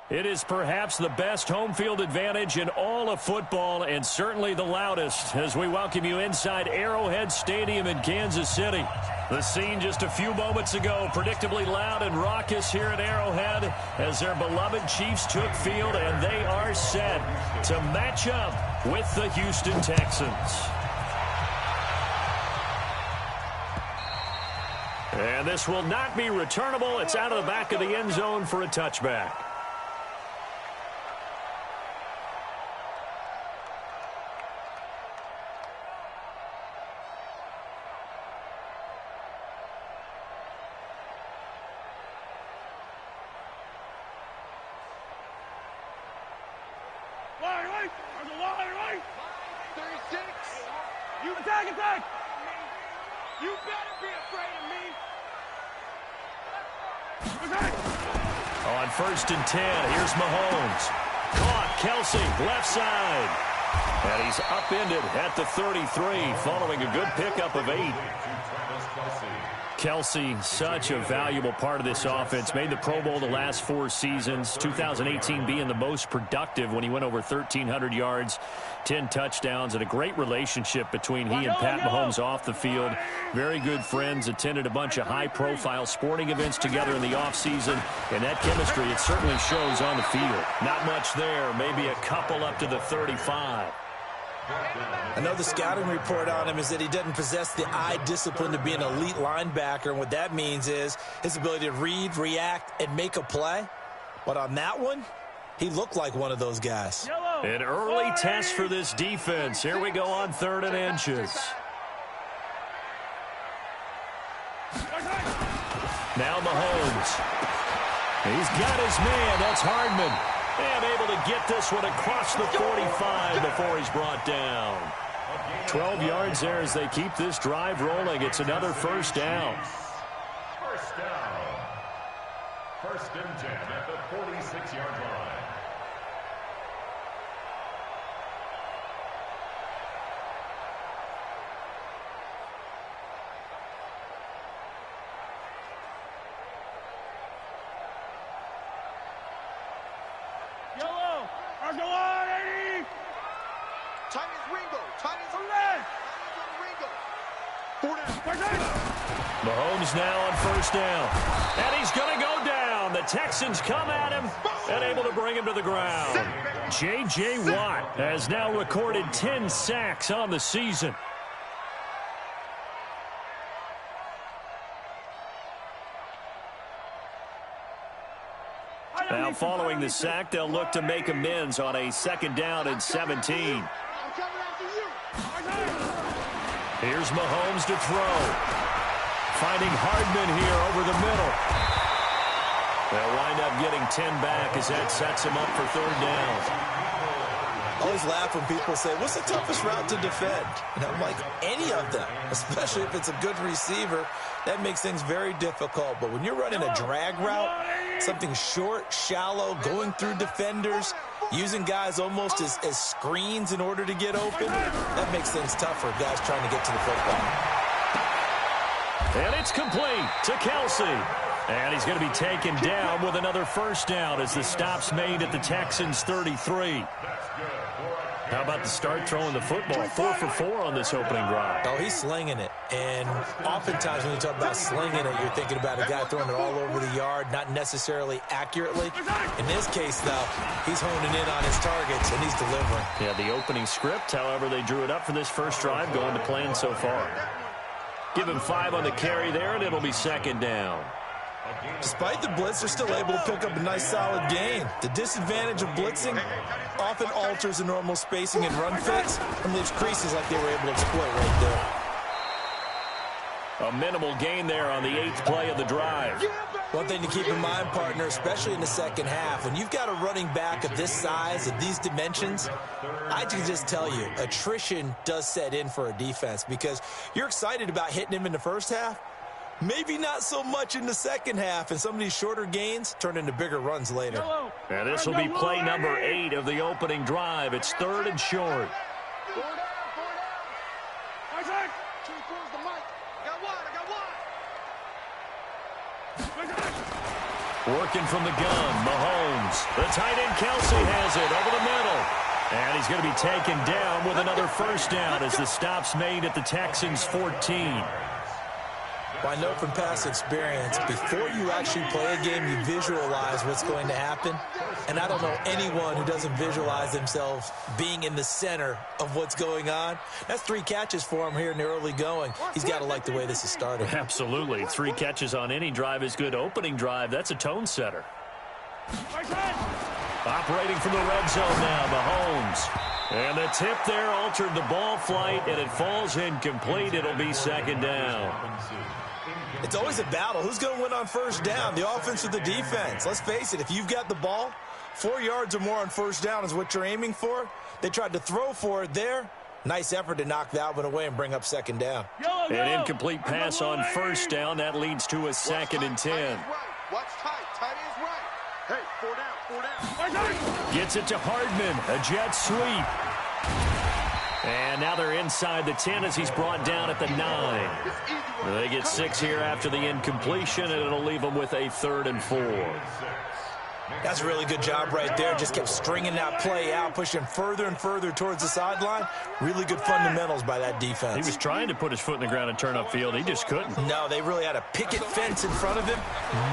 It is perhaps the best home field advantage in all of football and certainly the loudest as we welcome you inside Arrowhead Stadium in Kansas City. The scene just a few moments ago, predictably loud and raucous here at Arrowhead as their beloved Chiefs took field, and they are set to match up with the Houston Texans. And this will not be returnable. It's out of the back of the end zone for a touchback. Attack! You better be afraid of me! On 1st and 10, here's Mahomes. Caught, Kelsey, left side. And he's upended at the 33 following a good pickup of 8. Kelsey, such a valuable part of this offense. Made the Pro Bowl the last 4 seasons. 2018 being the most productive when he went over 1,300 yards, 10 touchdowns, and a great relationship between he and Pat Mahomes off the field. Very good friends, attended a bunch of high-profile sporting events together in the offseason, and that chemistry, it certainly shows on the field. Not much there, maybe a couple up to the 35. I know the scouting report on him is that he doesn't possess the eye discipline to be an elite linebacker, and what that means is his ability to read, react, and make a play. But on that one, he looked like one of those guys. An early test for this defense. Here we go on 3rd and inches. Now Mahomes. He's got his man. That's Hardman. And able to get this one across the 45 before he's brought down. 12 yards there as they keep this drive rolling. It's another 1st down. First down. 1st and 10 at the 46-yard line. Mahomes now on 1st down. And he's going to go down. The Texans come at him and able to bring him to the ground. J.J. Watt has now recorded 10 sacks on the season. Now following the sack, they'll look to make amends on a 2nd down and 17. Here's Mahomes to throw. Finding Hardman here over the middle. They'll wind up getting 10 back as that sets him up for 3rd down. I always laugh when people say, what's the toughest route to defend? And I'm like, any of them, especially if it's a good receiver. That makes things very difficult. But when you're running a drag route, something short, shallow, going through defenders, using guys almost as screens in order to get open, that makes things tough for guys trying to get to the football. And it's complete to Kelsey. And he's going to be taken down with another 1st down as the stop's made at the Texans' 33. How about the start throwing the football? 4 for 4 on this opening drive. Oh, he's slinging it. And oftentimes when you talk about slinging it, you're thinking about a guy throwing it all over the yard, not necessarily accurately. In this case, though, he's honing in on his targets, and he's delivering. Yeah, the opening script, however, they drew it up for this first drive, going to plan so far. Give him 5 on the carry there, and it'll be 2nd down. Despite the blitz, they're still able to pick up a nice, solid gain. The disadvantage of blitzing often alters the normal spacing and run fits and leaves creases like they were able to exploit right there. A minimal gain there on the 8th play of the drive. One thing to keep in mind, partner, especially in the 2nd half, when you've got a running back of this size, of these dimensions, I can just tell you, attrition does set in for a defense because you're excited about hitting him in the 1st half. Maybe not so much in the 2nd half, and some of these shorter gains turn into bigger runs later. And this will be play number 8 of the opening drive. It's 3rd and short. Working from the gun, Mahomes. The tight end, Kelsey, has it over the middle. And he's going to be taken down with another first down as the stop's made at the Texans' 14. Well, I know from past experience, before you actually play a game, you visualize what's going to happen. And I don't know anyone who doesn't visualize themselves being in the center of what's going on. That's 3 catches for him here in the early going. He's got to like the way this is started. Absolutely. 3 catches on any drive is good. Opening drive, that's a tone setter. Operating from the red zone now, Mahomes. And the tip there altered the ball flight, and it falls incomplete. It'll be second down. It's always a battle. Who's going to win on first down, the offense or the defense? Let's face it, if you've got the ball, 4 yards or more on first down is what you're aiming for. They tried to throw for it there. Nice effort to knock that one away and bring up second down. An incomplete pass on first down. That leads to a 2nd and 10. Watch tight. Tight is right. Hey, 4 down. Gets it to Hardman. A jet sweep. And now they're inside the 10 as he's brought down at the 9. They get 6 here after the incompletion, and it'll leave them with a 3rd and 4. That's a really good job right there. Just kept stringing that play out, pushing further and further towards the sideline. Really good fundamentals by that defense. He was trying to put his foot in the ground and turn upfield. He just couldn't. No, they really had a picket fence in front of him.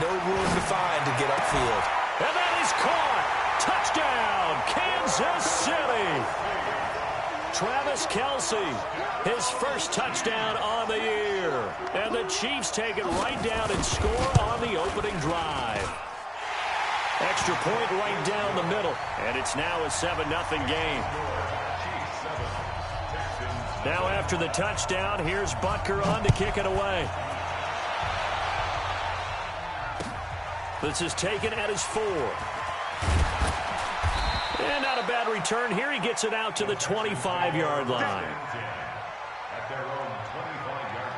No room to find to get upfield. And that is caught. Touchdown, Kansas City. Travis Kelsey, his first touchdown on the year. And the Chiefs take it right down and score on the opening drive. Extra point right down the middle. And it's now a 7-0 game. Now after the touchdown, here's Butker on to kick it away. This is taken at his 4. And not a bad return here. He gets it out to the 25-yard line. At their own 25-yard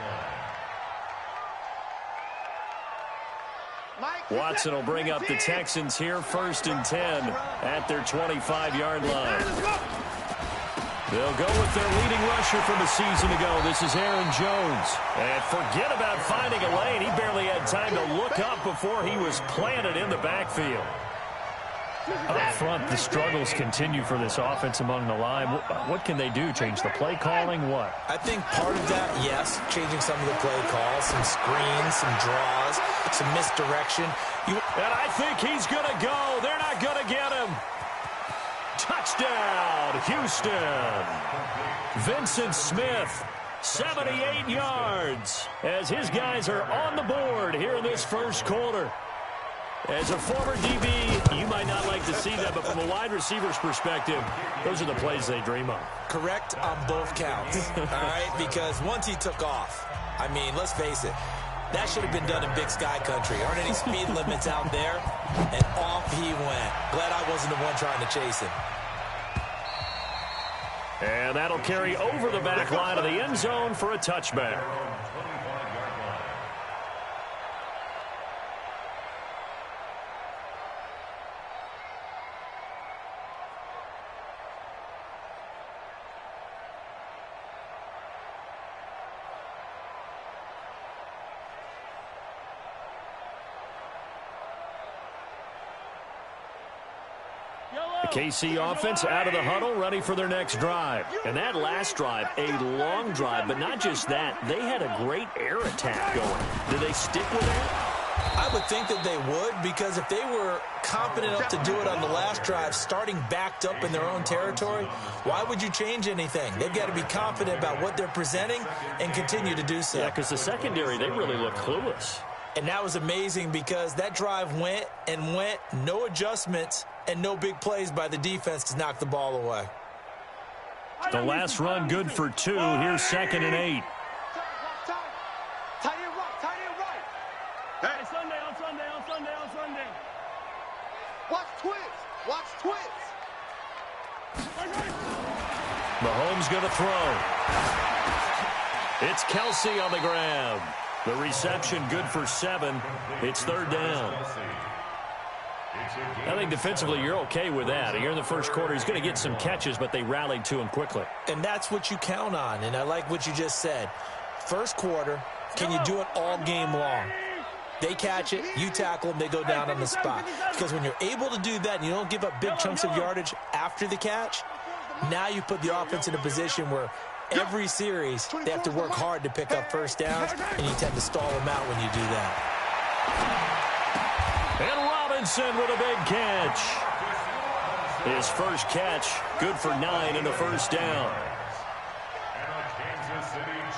line. Watson will bring up the Texans here, 1st and 10 at their 25-yard line. They'll go with their leading rusher from a season ago. This is Aaron Jones. And forget about finding a lane. He barely had time to look up before he was planted in the backfield. Up front, the struggles continue for this offense among the line. What can they do? Change the play calling? What? I think part of that, yes, changing some of the play calls, some screens, some draws, some misdirection. And I think he's going to go. They're not going to get him. Touchdown, Houston. Vincent Smith, 78 yards, as his guys are on the board here in this first quarter. As a former DB, you might not like to see that, but from a wide receiver's perspective, those are the plays they dream of. Correct on both counts, all right? Because once he took off, I mean, let's face it, that should have been done in Big Sky Country. Aren't any speed limits out there? And off he went. Glad I wasn't the one trying to chase him. And that'll carry over the back line of the end zone for a touchback. The KC offense out of the huddle, ready for their next drive. And that last drive, a long drive, but not just that. They had a great air attack going. Do they stick with that? I would think that they would, because if they were confident enough to do it on the last drive, starting backed up in their own territory, why would you change anything? They've got to be confident about what they're presenting and continue to do so. Yeah, because the secondary, they really look clueless. And that was amazing because that drive went and went, no adjustments, and no big plays by the defense to knock the ball away. The last run good for 2. Here's 2nd and 8. Tight end right. Hey, Sunday. Watch twist. Mahomes going to throw. It's Kelsey on the grab. The reception good for 7. It's 3rd down. I think defensively you're okay with that. Here in the first quarter, he's going to get some catches, but they rallied to him quickly. And that's what you count on, and I like what you just said. First quarter, can you do it all game long? They catch it, you tackle them, they go down on the spot. Because when you're able to do that and you don't give up big chunks of yardage after the catch, now you put the offense in a position where every series they have to work hard to pick up first downs, and you tend to stall them out when you do that. And Robinson with a big catch. His first catch, good for 9 and a first down.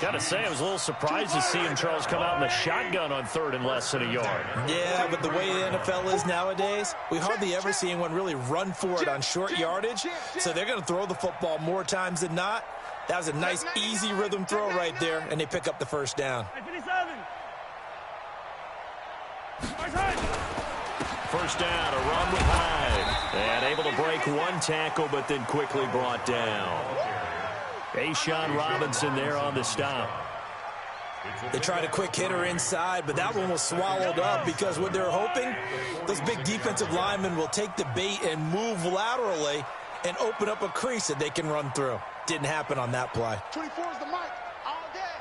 Got to say, I was a little surprised to see him, Charles, come out in the shotgun on 3rd and less than a yard. Yeah, but the way the NFL is nowadays, we hardly ever see anyone really run for it on short yardage. So they're going to throw the football more times than not. That was a nice, easy rhythm throw right there, and they pick up the first down. First down, a run with Hyde. And able to break one tackle, but then quickly brought down. Ashawn Robinson there on the stop. They tried a quick hitter inside, but that one was swallowed up because what they're hoping, those big defensive linemen will take the bait and move laterally and open up a crease that they can run through. Didn't happen on that play. 24 is the mic. All day.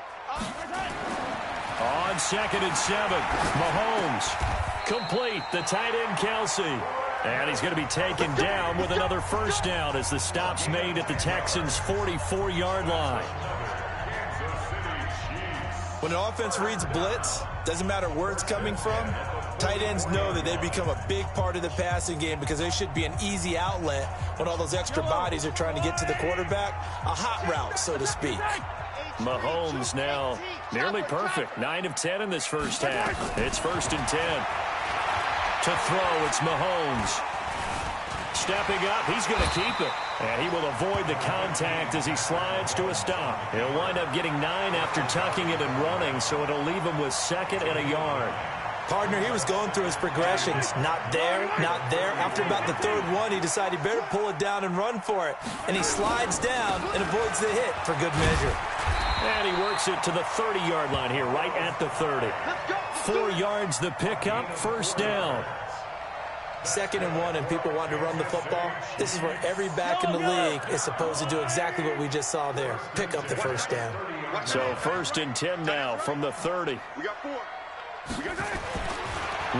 On 2nd and 7, Mahomes. Complete, the tight end Kelsey. And he's going to be taken down with another first down as the stop's made at the Texans' 44-yard line. When an offense reads blitz, doesn't matter where it's coming from, tight ends know that they become a big part of the passing game because they should be an easy outlet when all those extra bodies are trying to get to the quarterback. A hot route, so to speak. Mahomes now nearly perfect. 9 of 10 in this first half. It's 1st and 10. To throw, it's Mahomes. Stepping up, he's going to keep it. And he will avoid the contact as he slides to a stop. He'll wind up getting 9 after tucking it and running, so it'll leave him with 2nd and a yard. Partner, he was going through his progressions. Not there, not there. After about the 3rd one, he decided he better pull it down and run for it. And he slides down and avoids the hit for good measure. And he works it to the 30-yard line here, right at the 30. 4 yards the pickup, first down. 2nd and 1, and people want to run the football. This is where every back in the league is supposed to do exactly what we just saw there. Pick up the first down. So 1st and 10 now from the 30. We got 4.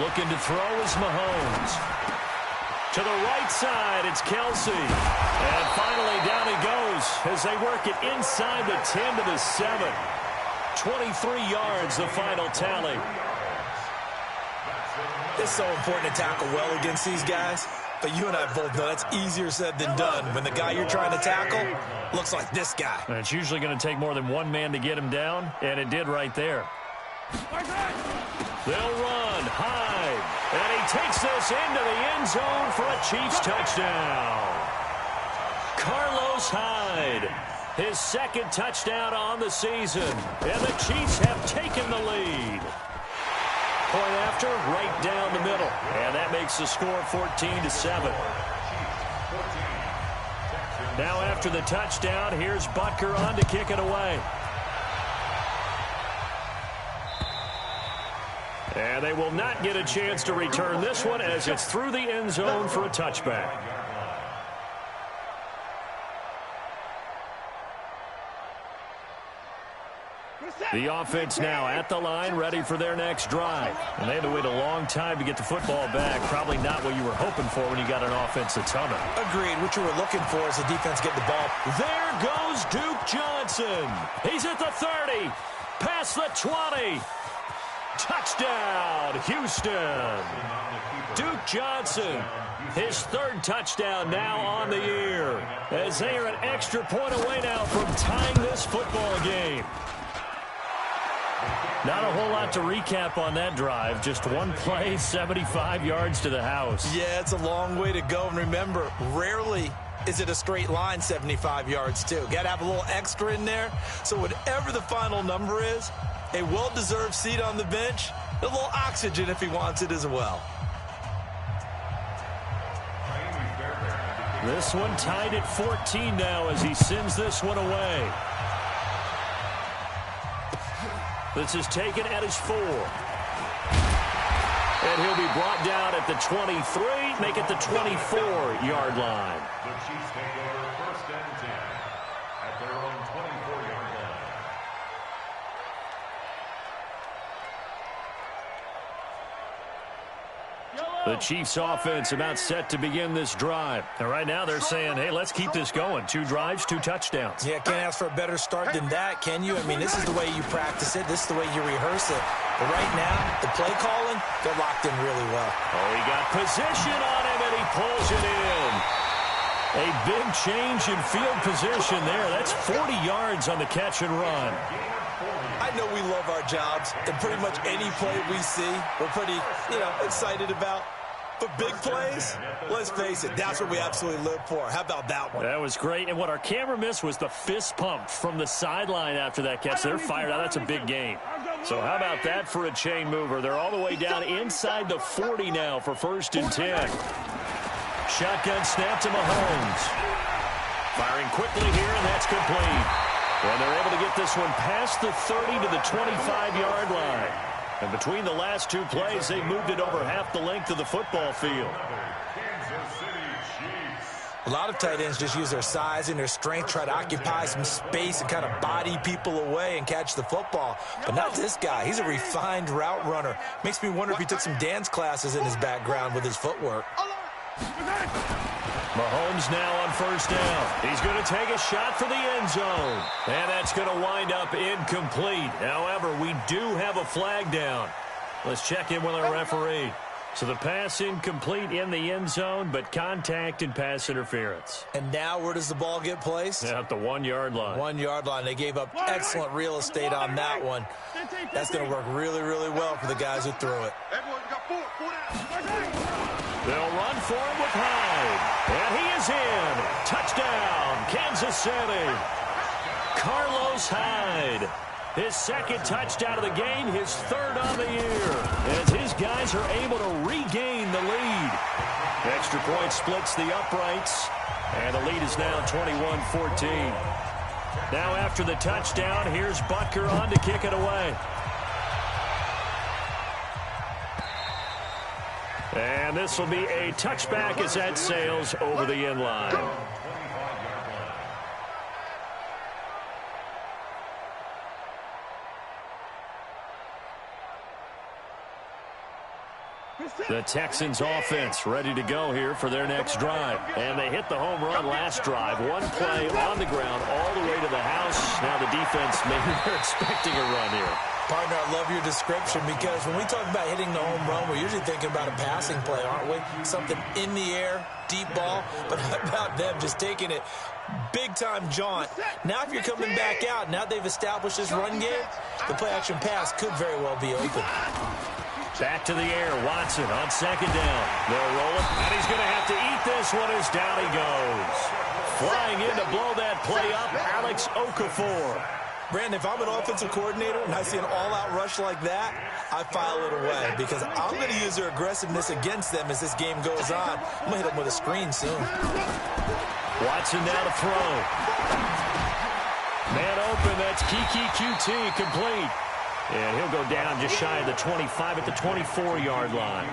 Looking to throw is Mahomes. To the right side, it's Kelsey. And finally down he goes as they work it inside the 10 to the 7. 23 yards, the final tally. It's so important to tackle well against these guys. But you and I both know that's easier said than done when the guy you're trying to tackle looks like this guy. And it's usually going to take more than one man to get him down, and it did right there. They'll run, Hyde, and he takes this into the end zone for a Chiefs touchdown. Carlos Hyde, his 2nd touchdown on the season, and the Chiefs have taken the lead. Point after, right down the middle, and that makes the score 14-7. Now after the touchdown, here's Butker on to kick it away. And they will not get a chance to return this one as it's through the end zone for a touchback. The offense now at the line, ready for their next drive. And they had to wait a long time to get the football back. Probably not what you were hoping for when you got an offense that's humming. Agreed. What you were looking for is the defense get the ball. There goes Duke Johnson. He's at the 30, past the 20. Touchdown, Houston. Duke Johnson, his 3rd touchdown now on the year, as they are an extra point away now from tying this football game. Not a whole lot to recap on that drive. Just one play, 75 yards to the house. Yeah, it's a long way to go. And remember, rarely is it a straight line 75 yards, too. Got to have a little extra in there. So whatever the final number is, a well-deserved seat on the bench, a little oxygen if he wants it as well. This one tied at 14 now as he sends this one away. This is taken at his 4. And he'll be brought down at the 23, make it the 24-yard line. The Chiefs take over 1st and 10 at their own 24-yard line. The Chiefs offense about set to begin this drive. And right now they're saying, hey, let's keep this going. 2 drives, 2 touchdowns. Yeah, can't ask for a better start than that, can you? I mean, this is the way you practice it. This is the way you rehearse it. But right now, the play calling, they're locked in really well. Oh, he got position on him, and he pulls it in. A big change in field position there. That's 40 yards on the catch and run. I know we love our jobs, and pretty much any play we see, we're pretty, excited about. But big plays, let's face it, that's what we absolutely live for. How about that one? That was great. And what our camera missed was the fist pump from the sideline after that catch. They're fired out. That's a big gain. So how about that for a chain mover? They're all the way down inside the 40 now for 1st and 10. Shotgun snap to Mahomes. Firing quickly here, and that's complete. And they're able to get this one past the 30 to the 25-yard line. And between the last 2 plays, they moved it over half the length of the football field. A lot of tight ends just use their size and their strength, try to occupy some space and kind of body people away and catch the football. But not this guy. He's a refined route runner. Makes me wonder if he took some dance classes in his background with his footwork. Mahomes now on 1st down. He's going to take a shot for the end zone. And that's going to wind up incomplete. However, we do have a flag down. Let's check in with our referee. So the pass incomplete in the end zone, but contact and pass interference. And now where does the ball get placed? At the 1-yard line. 1-yard line. They gave up excellent real estate on that one. That's going to work really, really well for the guys who threw it. They'll run for him with Hyde. And he is in. Touchdown, Kansas City. Carlos Hyde. His 2nd touchdown of the game, his 3rd on the year. As his guys are able to regain the lead. Extra point splits the uprights. And the lead is now 21-14. Now after the touchdown, here's Butker on to kick it away. And this will be a touchback as that sails over the end line. The Texans offense ready to go here for their next drive. And they hit the home run last drive. 1 play on the ground all the way to the house. Now the defense, maybe they're expecting a run here. Partner, I love your description because when we talk about hitting the home run, we're usually thinking about a passing play, aren't we? Something in the air, deep ball. But how about them just taking it big-time jaunt? Now if you're coming back out, now they've established this run game, the play-action pass could very well be open. Back to the air, Watson on 2nd down. They'll roll it, and he's going to have to eat this one as down he goes. Flying in to blow that play up, Alex Okafor. Brandon, if I'm an offensive coordinator and I see an all-out rush like that, I file it away because I'm going to use their aggressiveness against them as this game goes on. I'm going to hit them with a screen soon. Watson now to throw. Man open, that's Kiki QT complete. And he'll go down just shy of the 25 at the 24-yard line.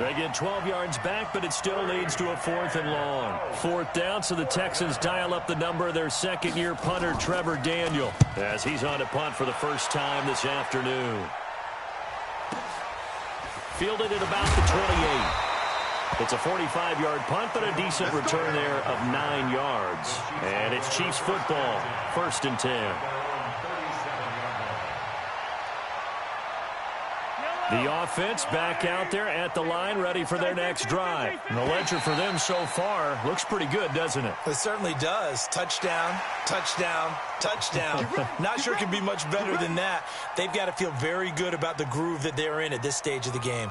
They get 12 yards back, but it still leads to a 4th and long. 4th down, so the Texans dial up the number of their 2nd-year punter, Trevor Daniel, as he's on to punt for the first time this afternoon. Fielded at about the 28. It's a 45-yard punt, but a decent return there of 9 yards. And it's Chiefs football, 1st and 10. The offense back out there at the line, ready for their next drive. And the ledger for them so far looks pretty good, doesn't it? It certainly does. Touchdown, touchdown, touchdown. Not sure it can be much better than that. They've got to feel very good about the groove that they're in at this stage of the game.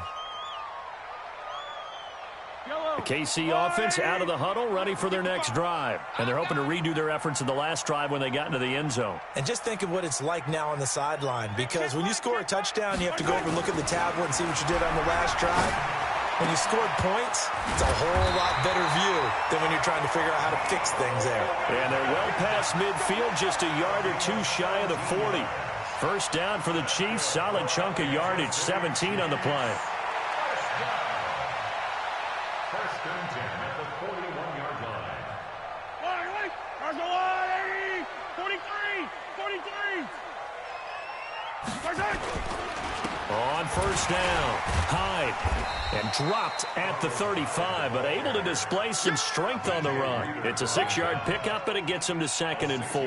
The KC offense out of the huddle, ready for their next drive. And they're hoping to redo their efforts in the last drive when they got into the end zone. And just think of what it's like now on the sideline, because when you score a touchdown, you have to go over and look at the tablet and see what you did on the last drive. When you scored points, it's a whole lot better view than when you're trying to figure out how to fix things there. And they're well past midfield, just a yard or 2 shy of the 40. 1st down for the Chiefs, solid chunk of yardage, 17 on the play. On first down, Hyde, and dropped at the 35, but able to display some strength on the run. It's a 6-yard pickup, and it gets him to 2nd and 4.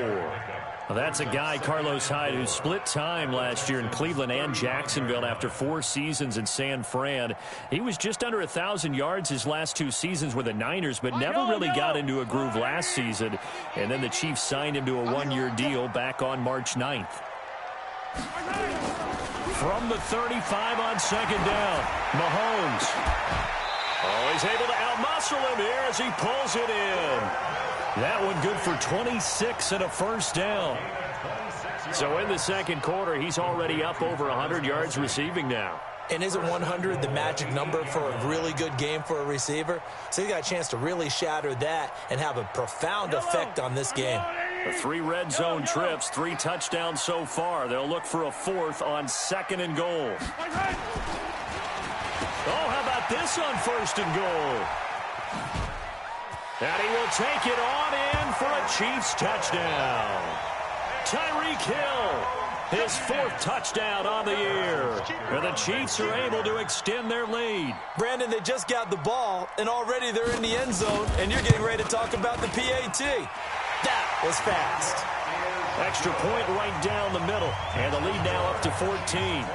Well, that's a guy, Carlos Hyde, who split time last year in Cleveland and Jacksonville after 4 seasons in San Fran. He was just under 1,000 yards his last 2 seasons with the Niners, but never really got into a groove last season. And then the Chiefs signed him to a 1-year deal back on March 9th. From the 35 on 2nd down, Mahomes. Oh, he's able to outmuscle him here as he pulls it in. That one good for 26 and a first down. So in the second quarter, he's already up over 100 yards receiving now. And isn't 100 the magic number for a really good game for a receiver? So he got a chance to really shatter that and have a profound effect on this game. 3 red zone trips, 3 touchdowns so far. They'll look for a 4th on 2nd and goal. Oh, how about this on 1st and goal? And he will take it on in for a Chiefs touchdown. Tyreek Hill, his 4th touchdown on the year. And the Chiefs are able to extend their lead. Brandon, they just got the ball, and already they're in the end zone, and you're getting ready to talk about the PAT. That was fast. Extra point right down the middle, and the lead now up to 14.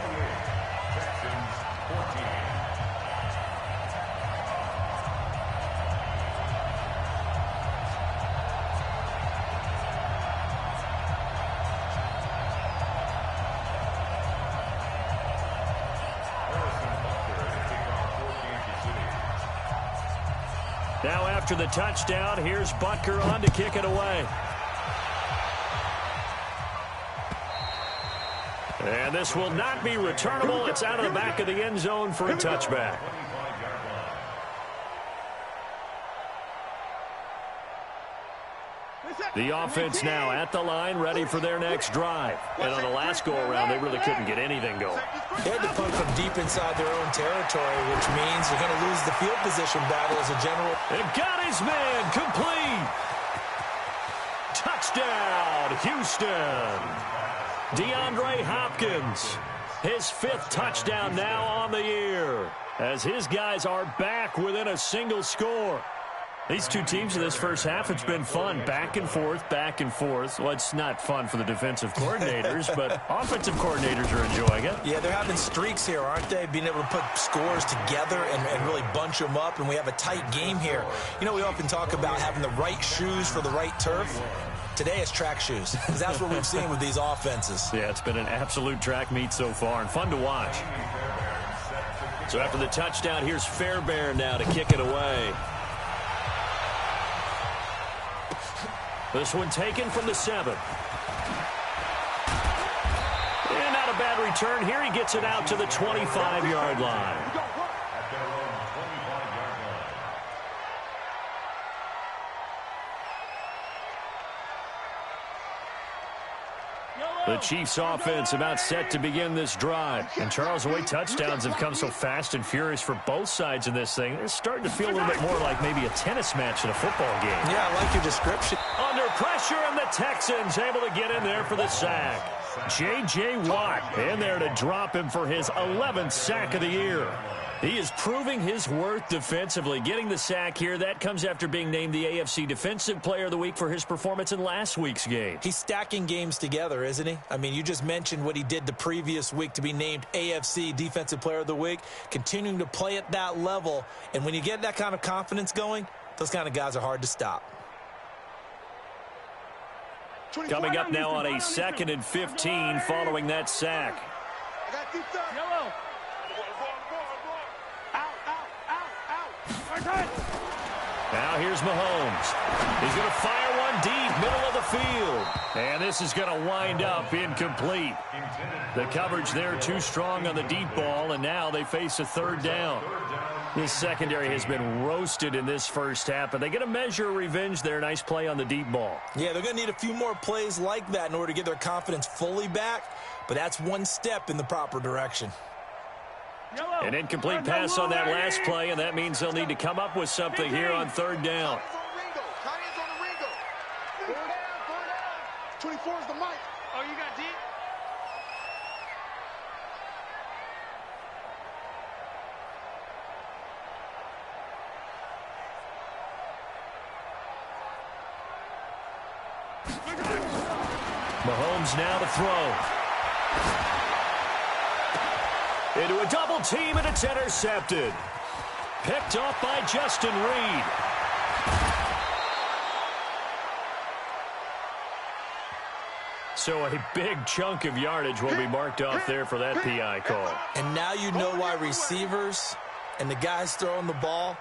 Now after the touchdown, here's Butker on to kick it away. And this will not be returnable. It's out of the back of the end zone for a touchback. The offense now at the line, ready for their next drive. And on the last go-around, they really couldn't get anything going. They had to punt from deep inside their own territory, which means they're going to lose the field position battle as a general. It got his man complete. Touchdown, Houston. DeAndre Hopkins, his 5th touchdown now on the year, as his guys are back within a single score. These 2 teams in this first half, it's been fun. Back and forth, back and forth. Well, it's not fun for the defensive coordinators, but offensive coordinators are enjoying it. Yeah, they're having streaks here, aren't they? Being able to put scores together and really bunch them up, and we have a tight game here. You know, we often talk about having the right shoes for the right turf. Today it's track shoes, because that's what we've seen with these offenses. Yeah, it's been an absolute track meet so far, and fun to watch. So after the touchdown, here's Fairbairn now to kick it away. This one taken from the 7. And not a bad return here. He gets it out to the 25-yard line. The Chiefs offense about set to begin this drive. And Charles, the way touchdowns have come so fast and furious for both sides in this thing, it's starting to feel a little bit more like maybe a tennis match than a football game. Yeah, I like your description. Under pressure, and the Texans able to get in there for the sack. J.J. Watt in there to drop him for his 11th sack of the year. He is proving his worth defensively. Getting the sack here, that comes after being named the AFC Defensive Player of the Week for his performance in last week's game. He's stacking games together, isn't he? I mean, you just mentioned what he did the previous week to be named AFC Defensive Player of the Week, continuing to play at that level. And when you get that kind of confidence going, those kind of guys are hard to stop. Coming up now on a 2nd and 15 following that sack. Yellow. Now here's Mahomes. He's going to fire one deep, middle of the field. And this is going to wind up incomplete. The coverage there too strong on the deep ball, and now they face a 3rd down. This secondary has been roasted in this first half, but they get a measure of revenge there. Nice play on the deep ball. Yeah, they're going to need a few more plays like that in order to get their confidence fully back, but that's one step in the proper direction. An incomplete pass on that last play, and that means they'll need to come up with something here on 3rd down. 24 is the mic. Oh, you got deep? Mahomes now to throw. Into a double team, and it's intercepted. Picked off by Justin Reed. So a big chunk of yardage will be marked off there for that PI call. And now you know why receivers and the guys throwing the ball,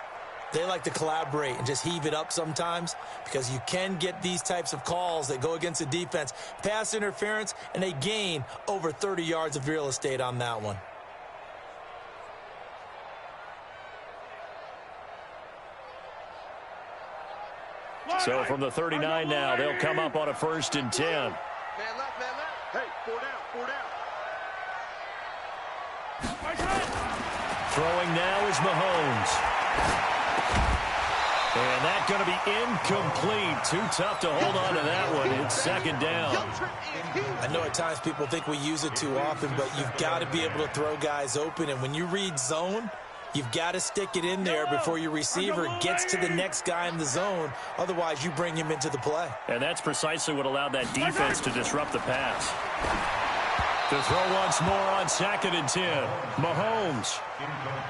they like to collaborate and just heave it up sometimes, because you can get these types of calls that go against the defense. Pass interference, and they gain over 30 yards of real estate on that one. So from the 39 now, they'll come up on a 1st and 10. Man left, man left. Hey, 4 down, 4 down. Throwing now is Mahomes. And that's going to be incomplete. Too tough to hold on to that one. It's 2nd down. I know at times people think we use it too often, but you've got to be able to throw guys open. And when you read zone, you've got to stick it in there before your receiver gets to the next guy in the zone. Otherwise, you bring him into the play. And that's precisely what allowed that defense to disrupt the pass. To throw once more on 2nd and 10. Mahomes.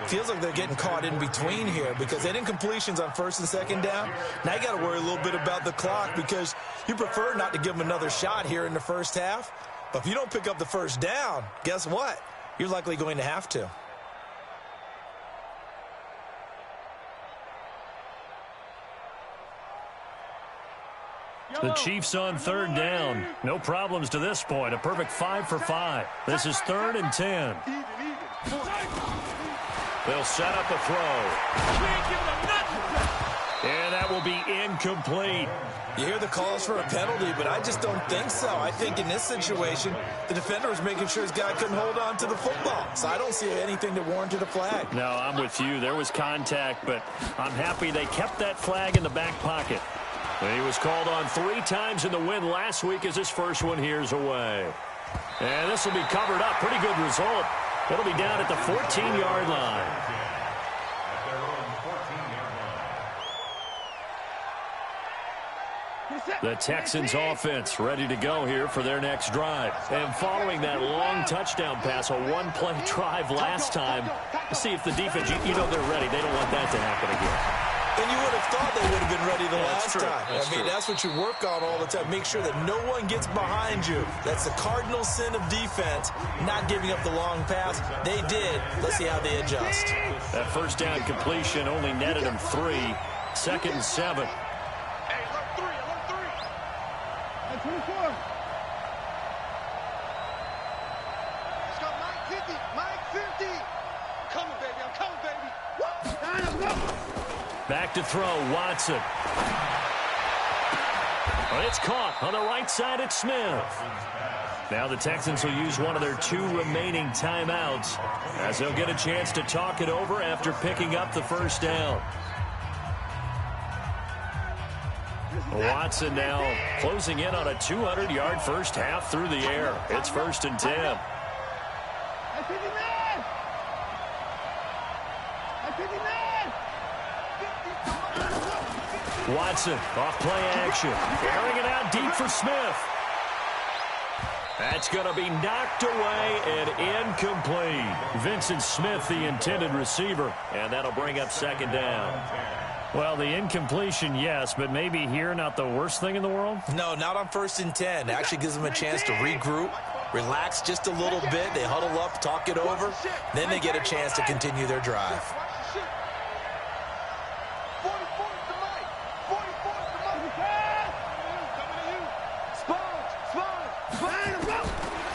Feels like they're getting caught in between here, because they had incompletions on 1st and 2nd down. Now you got to worry a little bit about the clock, because you prefer not to give them another shot here in the first half. But if you don't pick up the 1st down, guess what? You're likely going to have to. The Chiefs on 3rd down. No problems to this point. A perfect 5 for 5. This is 3rd and 10. They'll set up a throw. And that will be incomplete. You hear the calls for a penalty, but I just don't think so. I think in this situation, the defender was making sure his guy couldn't hold on to the football. So I don't see anything that warranted a flag. No, I'm with you. There was contact, but I'm happy they kept that flag in the back pocket. He was called on 3 times in the win last week as his first one here's away. And this will be covered up. Pretty good result. It'll be down at the 14-yard line. The Texans offense ready to go here for their next drive. And following that long touchdown pass, a one-play drive last time, see if the defense, you know they're ready. They don't want that to happen again. And you would have thought they would have been ready the last time. That's true. That's what you work on all the time. Make sure that no one gets behind you. That's the cardinal sin of defense, not giving up the long pass. They did. Let's see how they adjust. That 1st down completion only netted them 3. 2nd and 7. Hey, alert 3, alert 3. 24. Let's go, Mike 50, Mike 50. I'm coming, baby, I'm coming, baby. Woo! Let's go. Back to throw, Watson. But it's caught on the right side at Smith. Now the Texans will use one of their 2 remaining timeouts, as they'll get a chance to talk it over after picking up the 1st down. Watson now closing in on a 200-yard first half through the air. It's 1st and 10. Watson off play action. Airing it out deep for Smith. That's going to be knocked away and incomplete. Vincent Smith, the intended receiver, and that'll bring up 2nd down. Well, the incompletion, yes, but maybe here not the worst thing in the world? No, not on 1st and 10. It actually gives them a chance to regroup, relax just a little bit. They huddle up, talk it over. Then they get a chance to continue their drive.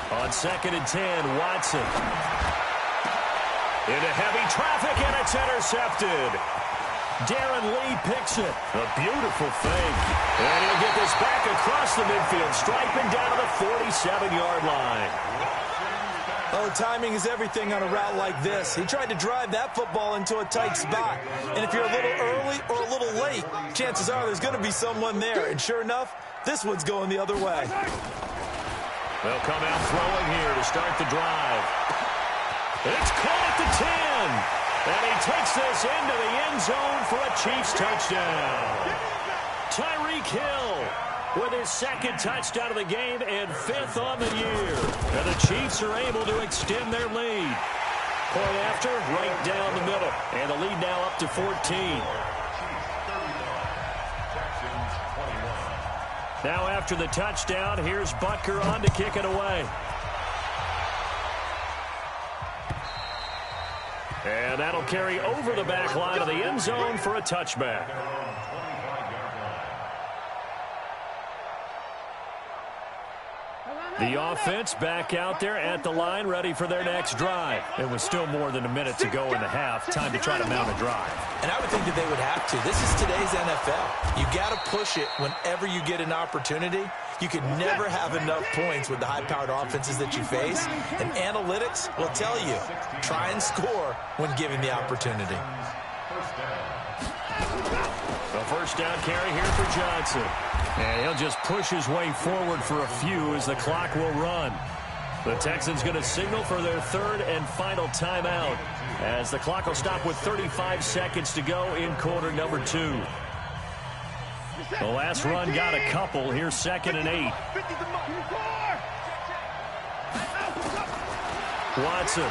On 2nd and 10, Watson. Into heavy traffic, and it's intercepted. Darren Lee picks it. A beautiful fake. And he'll get this back across the midfield, striping down to the 47-yard line. Oh, timing is everything on a route like this. He tried to drive that football into a tight spot. And if you're a little early or a little late, chances are there's going to be someone there. And sure enough, this one's going the other way. They'll come out throwing here to start the drive. It's caught at the 10. And he takes this into the end zone for a Chiefs touchdown. Tyreek Hill with his second touchdown of the game and 5th on the year. And the Chiefs are able to extend their lead. Point after, right down the middle. And the lead now up to 14. Now after the touchdown, here's Butker on to kick it away. And that'll carry over the back line of the end zone for a touchback. The offense back out there at the line, ready for their next drive. It was still more than a minute to go in the half. Time to try to mount a drive. And I would think that they would have to. This is today's NFL. You got to push it whenever you get an opportunity. You can never have enough points with the high-powered offenses that you face. And analytics will tell you, try and score when given the opportunity. A first down carry here for Johnson. And he'll just push his way forward for a few as the clock will run. The Texans going to signal for their 3rd and final timeout as the clock will stop with 35 seconds to go in quarter number 2. The last run got a couple. Here's 2nd and 8. Watson.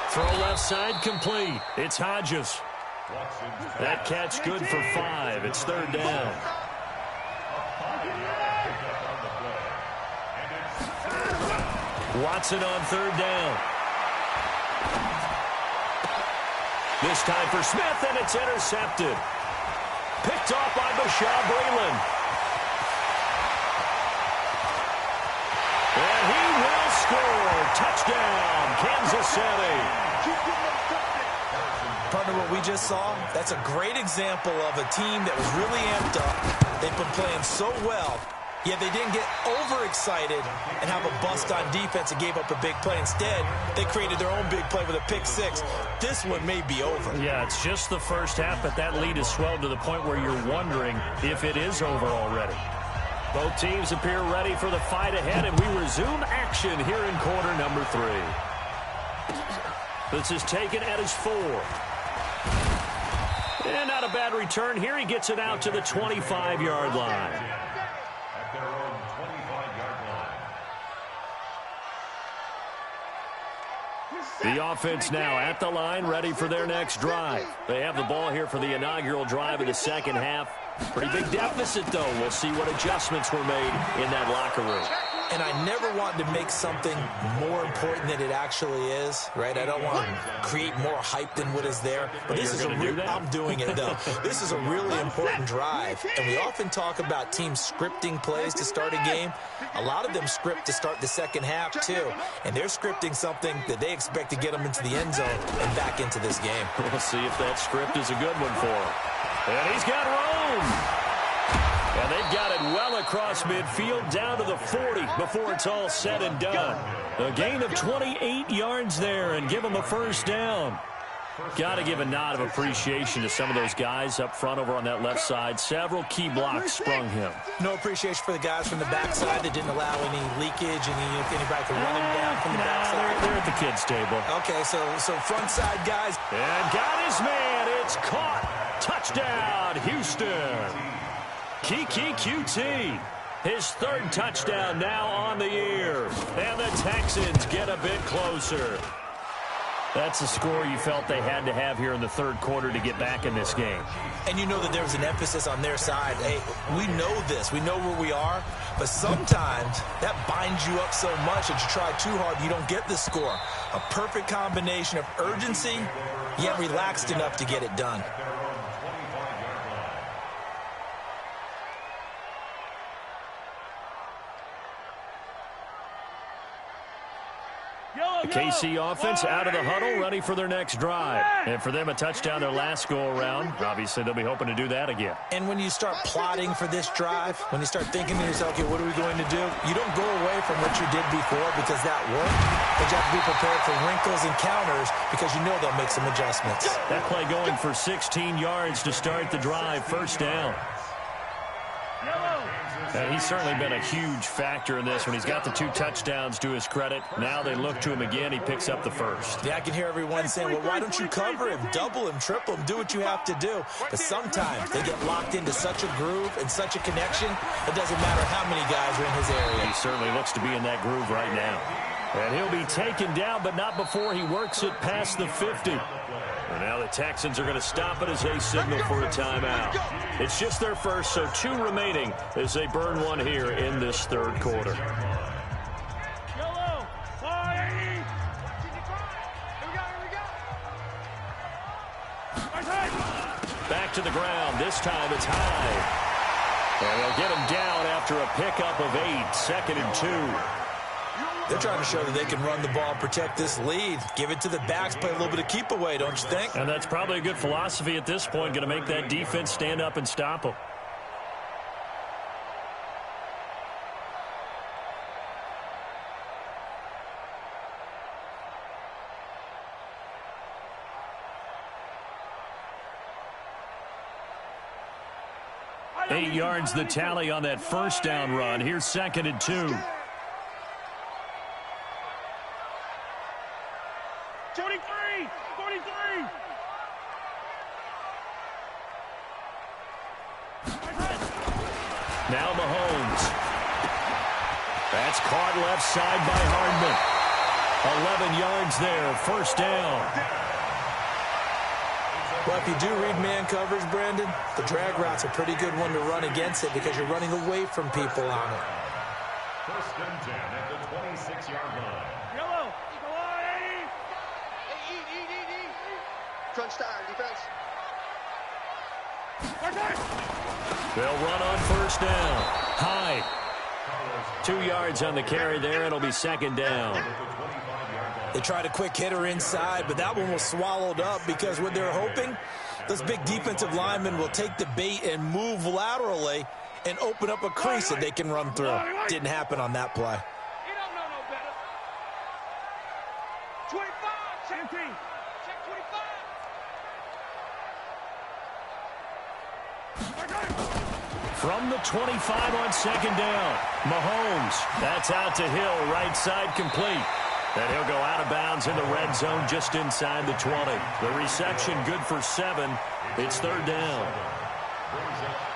Throw left side complete. It's Hodges. That catch good for 5. It's 3rd down. Watson on 3rd down. This time for Smith, and it's intercepted. Picked off by Bashaw Breeland. And he will score. Touchdown, Kansas City. Partner, what we just saw, that's a great example of a team that was really amped up. They've been playing so well, yet they didn't get overexcited and have a bust on defense and gave up a big play. Instead, they created their own big play with a pick 6. This one may be over. Yeah, it's just the first half, but that lead has swelled to the point where you're wondering if it is over already. Both teams appear ready for the fight ahead, and we resume action here in quarter number 3. This is taken at his 4. And not a bad return here. He gets it out to the 25-yard line. At their own 25-yard line. The offense now at the line, ready for their next drive. They have the ball here for the inaugural drive of the second half. Pretty big deficit, though. We'll see what adjustments were made in that locker room. And I never want to make something more important than it actually is, right? I don't want to create more hype than what is there. But this is I'm doing it, though. This is a really important drive. And we often talk about teams scripting plays to start a game. A lot of them script to start the second half, too. And they're scripting something that they expect to get them into the end zone and back into this game. We'll see if that script is a good one for him. And he's got room. And they've got it well across midfield down to the 40 before it's all said and done. A gain of 28 yards there and give them a first down. Got to give a nod of appreciation to some of those guys up front over on that left side. Several key blocks sprung him. No appreciation for the guys from the backside that didn't allow any leakage, anybody to run him down from the backside. They're at the kids' table. Okay, so front side guys. And got his man. It's caught. Touchdown, Houston. Kiki QT. His 3rd touchdown now on the year. And the Texans get a bit closer. That's the score you felt they had to have here in the 3rd quarter to get back in this game. And you know that there was an emphasis on their side. Hey, we know this. We know where we are. But sometimes that binds you up so much that you try too hard, you don't get the score. A perfect combination of urgency, yet relaxed enough to get it done. The KC offense out of the huddle, ready for their next drive. And for them, a touchdown their last go-around. Obviously, they'll be hoping to do that again. And when you start plotting for this drive, when you start thinking to yourself, okay, what are we going to do? You don't go away from what you did before because that worked. But you have to be prepared for wrinkles and counters because you know they'll make some adjustments. That play going for 16 yards to start the drive. First down. And he's certainly been a huge factor in this. When he's got the 2 touchdowns to his credit, now they look to him again. He picks up the first. Yeah, I can hear everyone saying, well, why don't you cover him, double him, triple him, do what you have to do. But sometimes they get locked into such a groove and such a connection, it doesn't matter how many guys are in his area. He certainly looks to be in that groove right now. And he'll be taken down, but not before he works it past the 50. And now the Texans are going to stop it as they signal for a timeout. It's just their first, so 2 remaining as they burn one here in this third quarter. Back to the ground. This time it's high. And they'll get him down after a pickup of 8, 2nd and 2. They're trying to show that they can run the ball, protect this lead. Give it to the backs, play a little bit of keep away, don't you think? And that's probably a good philosophy at this point, going to make that defense stand up and stop them. Eight yards the tally on that first down run. Here's 2nd and 2. 43! Now Mahomes. That's caught left side by Hardman. 11 yards there, first down. Well, if you do read man coverage, Brandon, the drag route's a pretty good one to run against it because you're running away from people on it. 1st and 10 at the 26-yard line. Yellow! Eat! Crunch time, defense. They'll run on first down. High. 2 yards on the carry there. It'll be 2nd down. They tried a quick hitter inside, but that one was swallowed up because what they're hoping, those big defensive linemen will take the bait and move laterally and open up a crease that they can run through. Didn't happen on that play. You don't know no better. 25, check 25. From the 25 on 2nd down. Mahomes. That's out to Hill. Right side complete. And he'll go out of bounds in the red zone just inside the 20. The reception good for 7. It's 3rd down.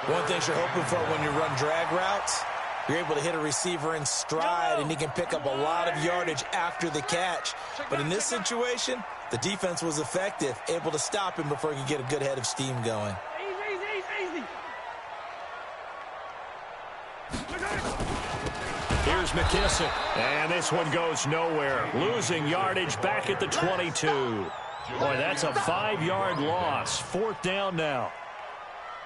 One thing you're hoping for when you run drag routes, you're able to hit a receiver in stride, and he can pick up a lot of yardage after the catch. But in this situation, the defense was effective, able to stop him before he could get a good head of steam going. Here's McKissick. And this one goes nowhere. Losing yardage back at the 22. Boy, that's a 5-yard loss. 4th down now.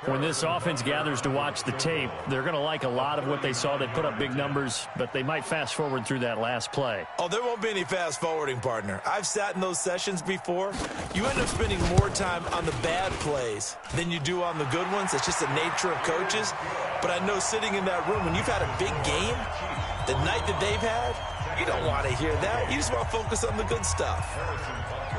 When this offense gathers to watch the tape, they're going to like a lot of what they saw. They put up big numbers, but they might fast forward through that last play. Oh, there won't be any fast forwarding, partner. I've sat in those sessions before. You end up spending more time on the bad plays than you do on the good ones. It's just the nature of coaches. But I know sitting in that room, when you've had a big game, the night that they've had, you don't want to hear that. You just want to focus on the good stuff.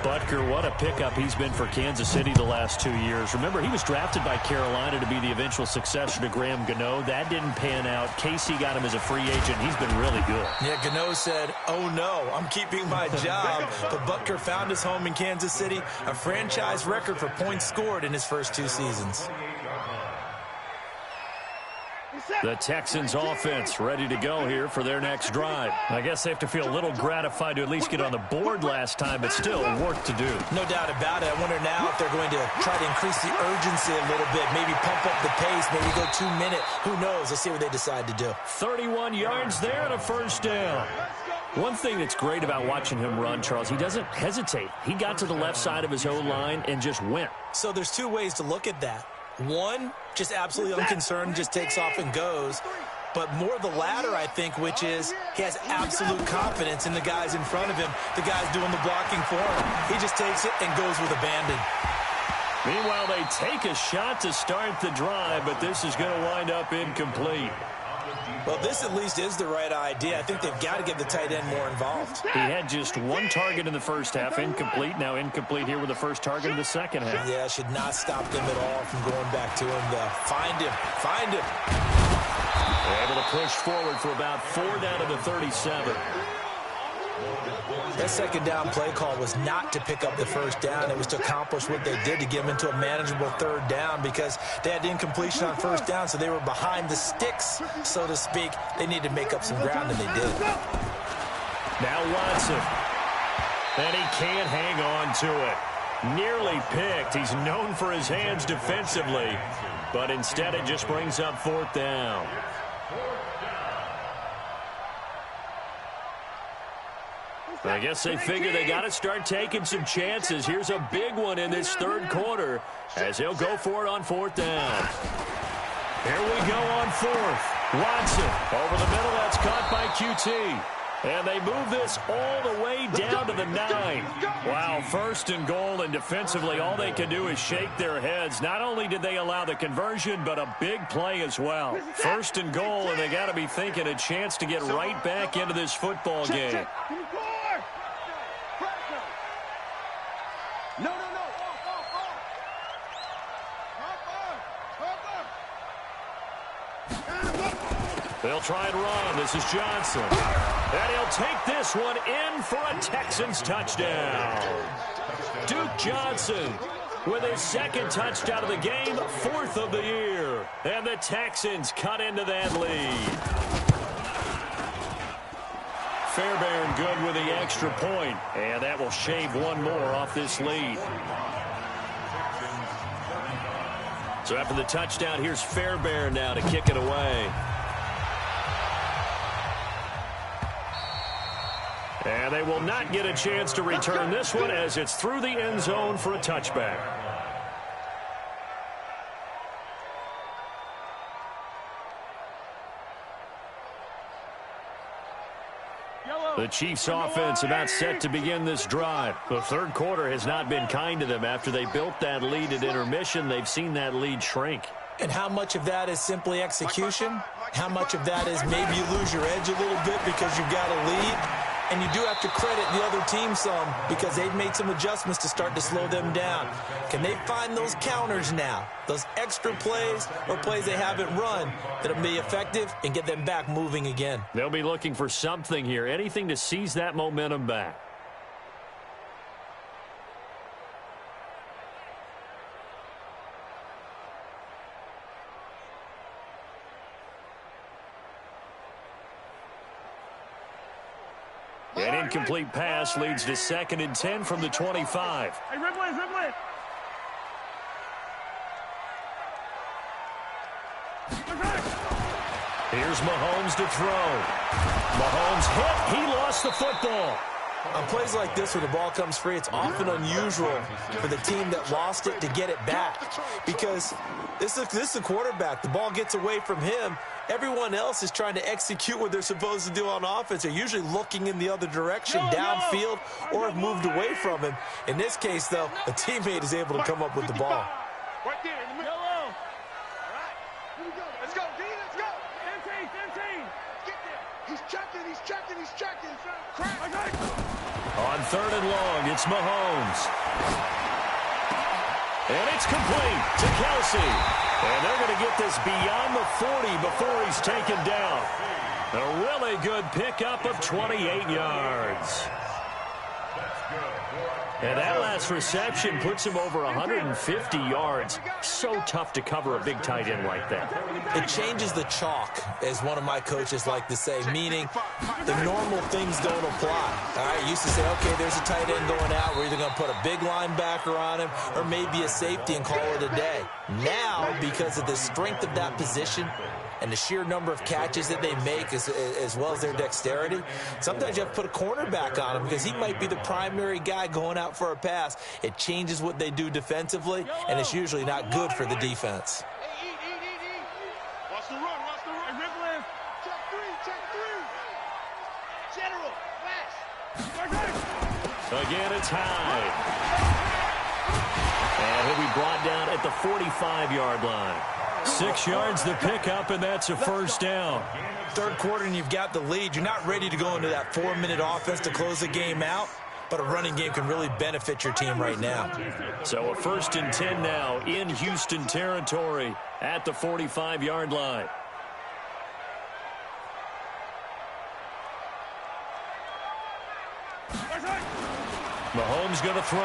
Butker, what a pickup he's been for Kansas City the last 2 years. Remember, he was drafted by Carolina to be the eventual successor to Graham Gano. That didn't pan out. Casey got him as a free agent. He's been really good. Yeah, Gano said, oh no, I'm keeping my job. But Butker found his home in Kansas City, a franchise record for points scored in his first 2 seasons. The Texans offense ready to go here for their next drive. I guess they have to feel a little gratified to at least get on the board last time, but still work to do. No doubt about it. I wonder now if they're going to try to increase the urgency a little bit, maybe pump up the pace, maybe go 2 minute. Who knows? Let's see what they decide to do. 31 yards there and a first down. One thing that's great about watching him run, Charles, he doesn't hesitate. He got to the left side of his O-line and just went. So there's 2 ways to look at that. One, just absolutely unconcerned, just takes off and goes. But more the latter, I think, which is he has absolute confidence in the guys in front of him, the guys doing the blocking for him. He just takes it and goes with abandon. Meanwhile, they take a shot to start the drive, but this is going to wind up incomplete. Well, this at least is the right idea. I think they've got to get the tight end more involved. He had just 1 target in the first half, incomplete. Now incomplete here with the first target in the second half. Yeah, should not stop them at all from going back to him, though. Find him. Able to push forward for about 4 down to the 37. That second down play call was not to pick up the first down. It was to accomplish what they did, to get them into a manageable third down, because they had incompletion on first down, so they were behind the sticks, so to speak. They needed to make up some ground, and they did. Now Watson. And he can't hang on to it. Nearly picked. He's known for his hands defensively, but instead it just brings up 4th down. I guess they figure they got to start taking some chances. Here's a big one in this third quarter as he'll go for it on 4th down. Here we go on 4th. Watson over the middle. That's caught by QT. And they move this all the way down to the 9. Wow, 1st and goal, and defensively all they can do is shake their heads. Not only did they allow the conversion, but a big play as well. 1st and goal, and they got to be thinking a chance to get right back into this football game. They'll try and run. This is Johnson. And he'll take this one in for a Texans touchdown. Duke Johnson with his 2nd touchdown of the game, 4th of the year. And the Texans cut into that lead. Fairbairn good with the extra point. And that will shave one more off this lead. So after the touchdown, here's Fairbairn now to kick it away. And they will not get a chance to return this one as it's through the end zone for a touchback. The Chiefs offense about set to begin this drive. The third quarter has not been kind to them. After they built that lead at intermission, they've seen that lead shrink. And how much of that is simply execution? How much of that is maybe you lose your edge a little bit because you've got a lead? And you do have to credit the other team some, because they've made some adjustments to start to slow them down. Can they find those counters now, those extra plays or plays they haven't run that'll be effective and get them back moving again? They'll be looking for something here, anything to seize that momentum back. An incomplete pass leads to 2nd and 10 from the 25. Hey, Ripley. Here's Mahomes to throw. Mahomes hit. He lost the football. On plays like this where the ball comes free, it's often unusual for the team that lost it to get it back, because this is the quarterback. The ball gets away from him. Everyone else is trying to execute what they're supposed to do on offense. They're usually looking in the other direction, downfield, or have moved away from him. In this case, though, a teammate is able to come up with the ball. Right there in the middle. All right. Here we go. Let's go, D. Let's go. 15. Get there. He's checking. Crack. On 3rd and long, it's Mahomes. And it's complete to Kelsey. And they're going to get this beyond the 40 before he's taken down. A really good pickup of 28 yards. And that last reception puts him over 150 yards. So tough to cover a big tight end like that. It changes the chalk, as one of my coaches like to say, meaning the normal things don't apply. All right, used to say, okay, there's a tight end going out. We're either going to put a big linebacker on him or maybe a safety and call it a day. Now, because of the strength of that position and the sheer number of catches that they make as well as their dexterity, sometimes you have to put a cornerback on him because he might be the primary guy going out for a pass. It changes what they do defensively, and it's usually not good for the defense. Hey, E. Watch the run. Ripley. Check three. General, flash. Again, it's high. And he'll be brought down at the 45-yard line. 6 yards the pickup, and that's a first down. Third quarter, and you've got the lead. You're not ready to go into that 4-minute offense to close the game out, but a running game can really benefit your team right now. So a 1st and 10 now in Houston territory at the 45-yard line. Mahomes going to throw.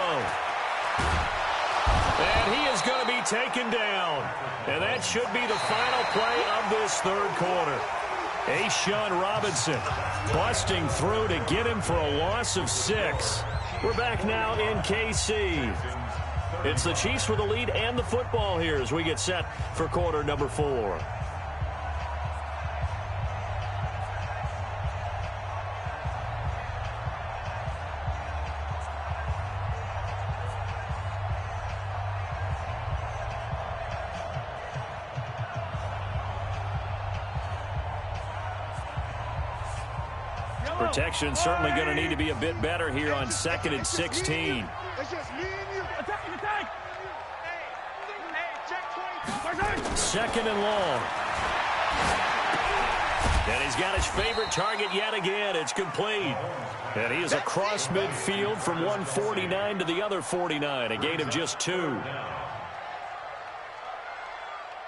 And he is going to be taken down. And that should be the final play of this third quarter. A'Shawn Robinson busting through to get him for a loss of 6. We're back now in KC. It's the Chiefs with the lead and the football here as we get set for quarter number 4. Protection certainly going to need to be a bit better here on 2nd and 16. Second and long. And he's got his favorite target yet again. It's complete. And he is across midfield from 149 to the other 49. A gain of just 2.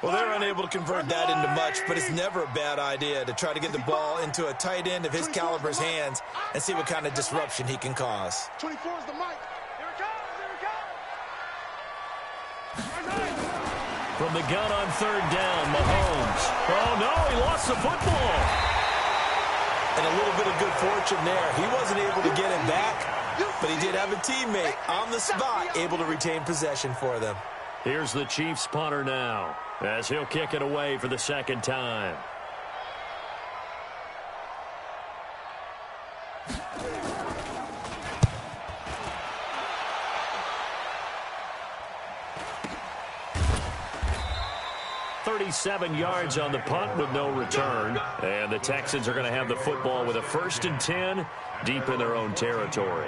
Well, they're unable to convert that into much, but it's never a bad idea to try to get the ball into a tight end of his caliber's hands and see what kind of disruption he can cause. 24 is the mic. Here it comes. Here it comes. From the gun on 3rd down, Mahomes. Oh, no, he lost the football. And a little bit of good fortune there. He wasn't able to get it back, but he did have a teammate on the spot able to retain possession for them. Here's the Chiefs punter now, as he'll kick it away for the second time. .37 yards on the punt with no return. And the Texans are going to have the football with a 1st and 10 deep in their own territory.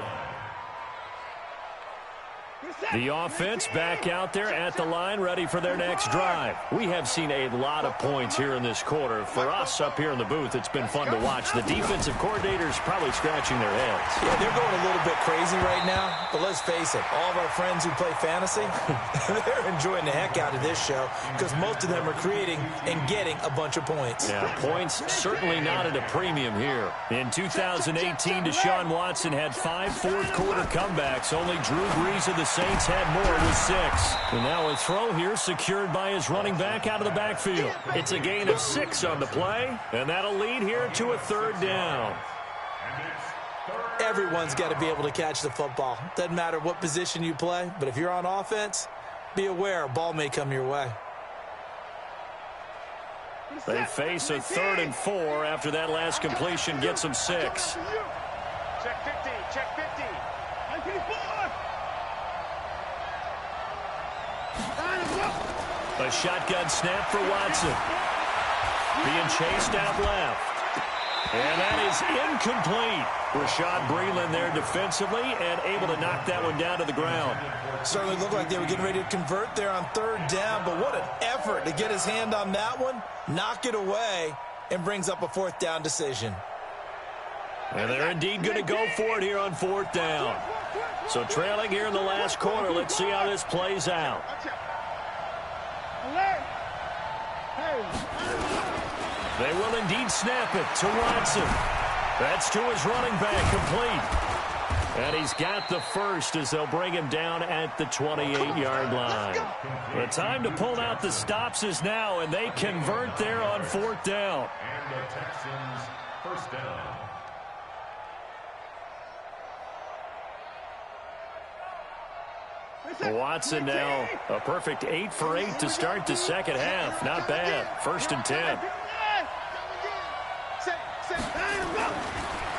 The offense back out there at the line, ready for their next drive. We have seen a lot of points here in this quarter. For us up here in the booth, it's been fun to watch. The defensive coordinators probably scratching their heads. Yeah, they're going a little bit crazy right now, but let's face it, all of our friends who play fantasy, they're enjoying the heck out of this show because most of them are creating and getting a bunch of points. Yeah, points certainly not at a premium here. In 2018, Deshaun Watson had 5 fourth-quarter comebacks. Only Drew Brees of the Saints had more with 6. And now a throw here secured by his running back out of the backfield. It's a gain of 6 on the play, and that'll lead here to a 3rd down. Everyone's got to be able to catch the football. Doesn't matter what position you play, but if you're on offense, be aware a ball may come your way. They face a 3rd and 4 after that last completion gets them 6. Check 50. Check 50. 94. A shotgun snap for Watson. Being chased out left. And that is incomplete. Rashad Breeland there defensively and able to knock that one down to the ground. Certainly looked like they were getting ready to convert there on 3rd down, but what an effort to get his hand on that one, knock it away, and brings up a 4th down decision. And they're indeed going to go for it here on 4th down. So trailing here in the last quarter, let's see how this plays out. They will indeed snap it to Watson. That's to his running back, complete. And he's got the first as they'll bring him down at the 28-yard line. The time to pull out the stops is now, and they convert there on 4th down. And the Texans' 1st down. Watson now a perfect 8 for 8 to start the second half. Not bad. 1st and 10.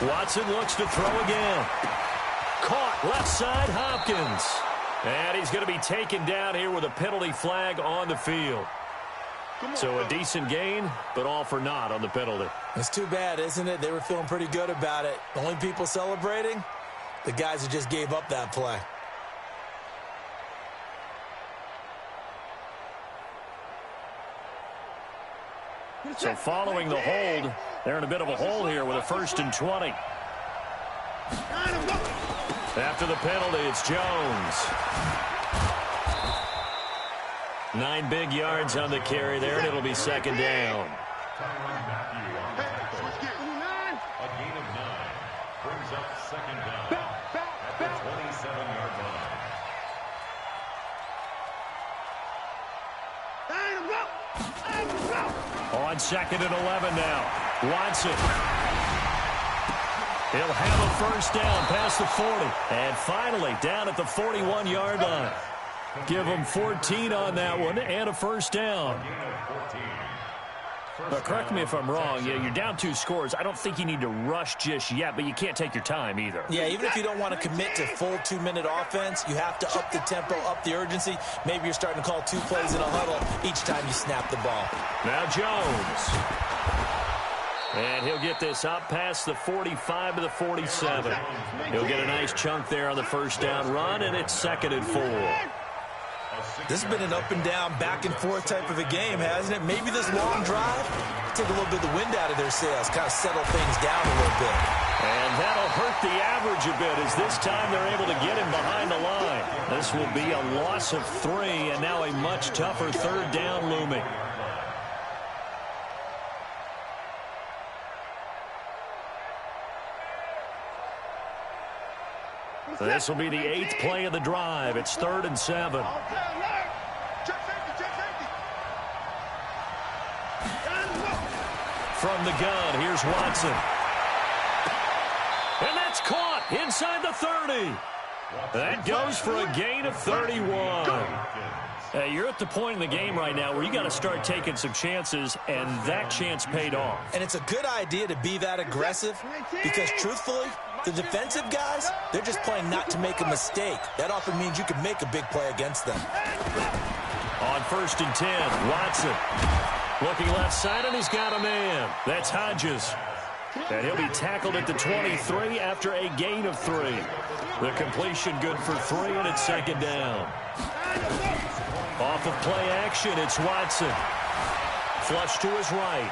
Watson looks to throw again. Caught left side, Hopkins. And he's going to be taken down here with a penalty flag on the field. So a decent gain, but all for naught on the penalty. It's too bad, isn't it? They were feeling pretty good about it. The only people celebrating, the guys who just gave up that play. So following the hold, they're in a bit of a hole here with a 1st and 20. After the penalty, it's Jones. 9 big yards on the carry there, and it'll be 2nd down. A gain of 9 brings up 2nd down at the 27. On 2nd and 11 now. Watson. He'll have a first down past the 40. And finally down at the 41-yard line. Give him 14 on that one and a first down. But correct me if I'm wrong. Yeah, you're down 2 scores. I don't think you need to rush just yet, but you can't take your time either. Yeah, even if you don't want to commit to full 2-minute offense, you have to up the tempo, up the urgency. Maybe you're starting to call 2 plays in a huddle each time you snap the ball. Now Jones. And he'll get this up past the 45 to the 47. He'll get a nice chunk there on the first down run, and it's 2nd and 4. This has been an up-and-down, back-and-forth type of a game, hasn't it? Maybe this long drive, take a little bit of the wind out of their sails, kind of settle things down a little bit. And that'll hurt the average a bit as this time they're able to get him behind the line. This will be a loss of 3, and now a much tougher 3rd down looming. This will be the 8th play of the drive. It's 3rd and 7. From the gun, here's Watson. And that's caught inside the 30. That goes for a gain of 31. You're at the point in the game right now where you got to start taking some chances, and that chance paid off. And it's a good idea to be that aggressive because, truthfully, the defensive guys, they're just playing not to make a mistake. That often means you can make a big play against them. On 1st and 10, Watson. Looking left side, and he's got a man. That's Hodges. And he'll be tackled at the 23 after a gain of 3. The completion good for 3, and it's 2nd down. Off of play action, it's Watson. Flush to his right.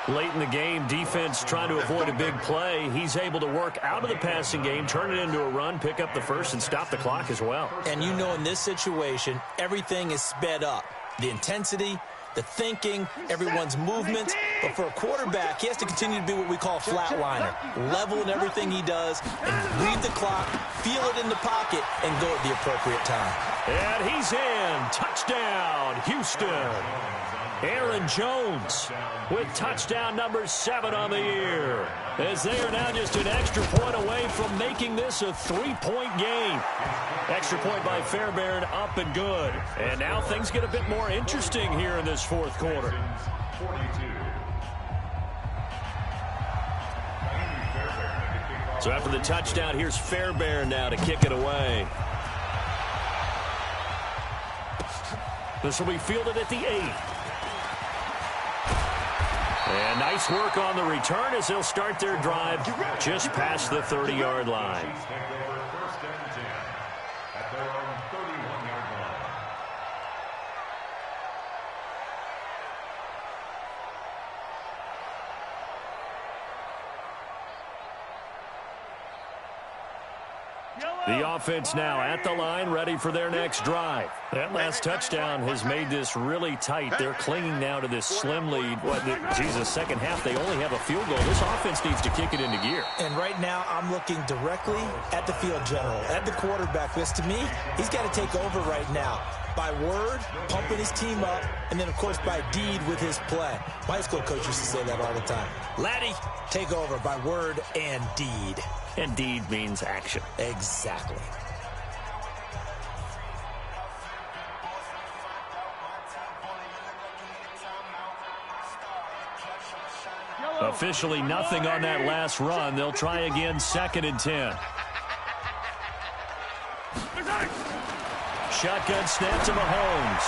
Late in the game, defense trying to avoid a big play. He's able to work out of the passing game, turn it into a run, pick up the first, and stop the clock as well. And you know in this situation, everything is sped up. The intensity, the thinking, everyone's movement. But for a quarterback, he has to continue to be what we call a flatliner. Level in everything he does and read the clock, feel it in the pocket, and go at the appropriate time. And he's in. Touchdown, Houston. Aaron Jones with touchdown number 7 on the year, as they are now just an extra point away from making this a 3-point game. Extra point by Fairbairn, up and good. And now things get a bit more interesting here in this 4th quarter. So after the touchdown, here's Fairbairn now to kick it away. This will be fielded at the 8. And nice work on the return as they'll start their drive just past the 30-yard line. The offense now at the line, ready for their next drive. That last touchdown has made this really tight. They're clinging now to this slim lead. Second half, they only have a field goal. This offense needs to kick it into gear. And right now, I'm looking directly at the field general, at the quarterback. Because to me, he's got to take over right now. By word, pumping his team up, and then, of course, by deed with his play. My high school coach used to say that all the time. Laddie, take over by word and deed. And deed means action. Exactly. Officially nothing on that last run. They'll try again, 2nd and 10. Shotgun snap to Mahomes.